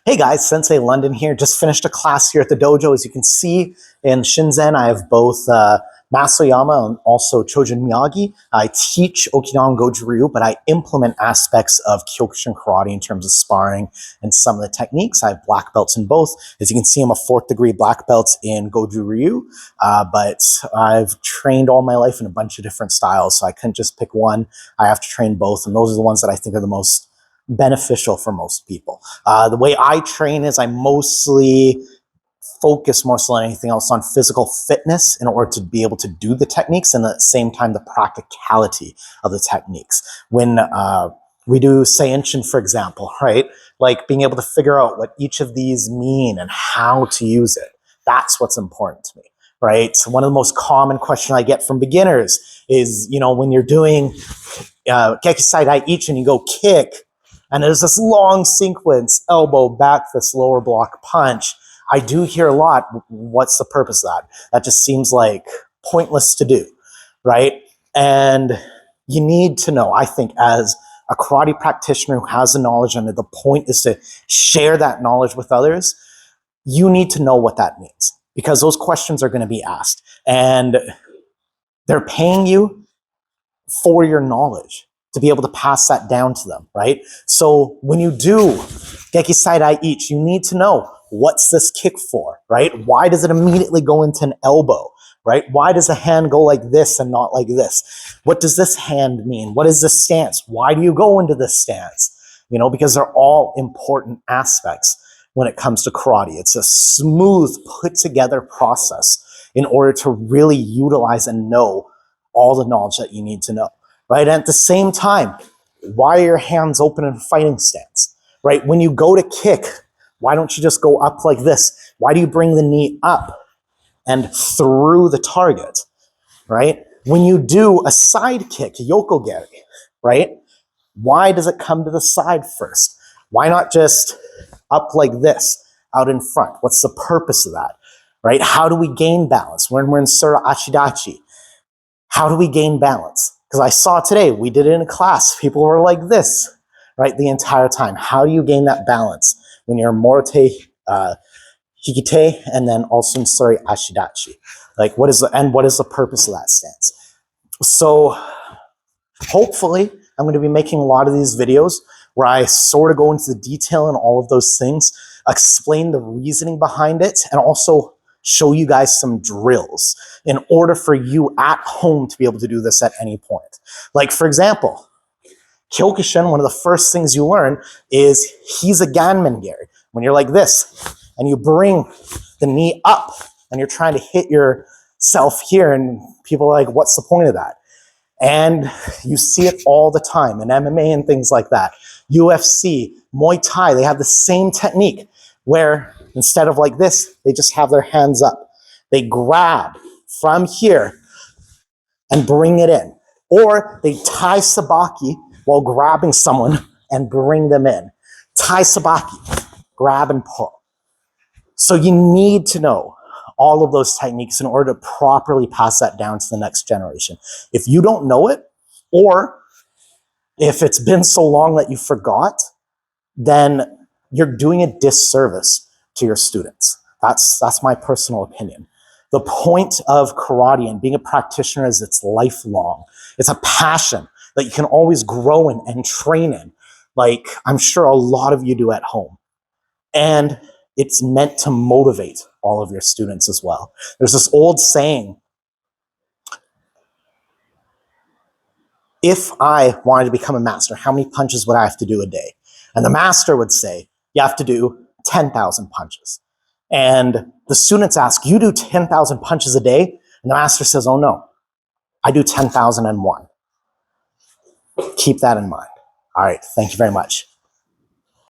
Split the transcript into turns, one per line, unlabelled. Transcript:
Hey guys, Sensei London here. Just finished a class here at the dojo. As you can see in Shinzen, I have both Masoyama and also Chojin Miyagi. I teach Okinawan Goju Ryu, but I implement aspects of Kyokushin Karate in terms of sparring and some of the techniques. I have black belts in both. As you can see, I'm a 4th degree black belt in Goju Ryu, but I've trained all my life in a bunch of different styles, so I couldn't just pick one. I have to train both, and those are the ones that I think are the most beneficial for most people. The way I train is I mostly focus more so than anything else on physical fitness in order to be able to do the techniques, and at the same time the practicality of the techniques. When we do Seinshin, for example, right? Like being able to figure out what each of these mean and how to use it. That's what's important to me, right? So one of the most common questions I get from beginners is, when you're doing Gekisai Daiichi and you go kick, and there's this long sequence, elbow, back fist, lower block, punch. I do hear a lot, what's the purpose of that? That just seems like pointless to do, right? And you need to know, I think, as a karate practitioner who has the knowledge, and the point is to share that knowledge with others, you need to know what that means, because those questions are going to be asked. And they're paying you for your knowledge to be able to pass that down to them, right? So when you do Gekisai Daiichi, you need to know, what's this kick for, right? Why does it immediately go into an elbow, right? Why does the hand go like this and not like this? What does this hand mean? What is this stance? Why do you go into this stance? Because they're all important aspects when it comes to karate. It's a smooth, put together process in order to really utilize and know all the knowledge that you need to know. Right? And at the same time, why are your hands open in a fighting stance? Right? When you go to kick, why don't you just go up like this? Why do you bring the knee up and through the target? Right? When you do a side kick, yokogeri, right? Why does it come to the side first? Why not just up like this, out in front? What's the purpose of that? Right? How do we gain balance? When we're in Sura Achidachi, how do we gain balance? Because I saw today, we did it in a class, people were like this, right, the entire time. How do you gain that balance when you're Morite, Hikite, and then also in Suri Ashidachi? Like, what is the purpose of that stance? So, hopefully, I'm going to be making a lot of these videos where I sort of go into the detail and all of those things, explain the reasoning behind it, and also show you guys some drills in order for you at home to be able to do this at any point. Like, for example, Kyokushin, one of the first things you learn is Hisaganmengeri. When you're like this, and you bring the knee up, and you're trying to hit yourself here, and people are like, what's the point of that? And you see it all the time in MMA and things like that. UFC, Muay Thai, they have the same technique where instead of like this, they just have their hands up. They grab from here and bring it in. Or they tie sabaki while grabbing someone and bring them in. Tai sabaki, grab and pull. So you need to know all of those techniques in order to properly pass that down to the next generation. If you don't know it, or if it's been so long that you forgot, then you're doing a disservice to your students. That's my personal opinion. The point of karate and being a practitioner is it's lifelong. It's a passion that you can always grow in and train in, like I'm sure a lot of you do at home. And it's meant to motivate all of your students as well. There's this old saying, if I wanted to become a master, how many punches would I have to do a day? And the master would say, you have to do 10,000 punches. And the students ask, you do 10,000 punches a day? And the master says, oh no, I do 10,001. Keep that in mind. All right, thank you very much.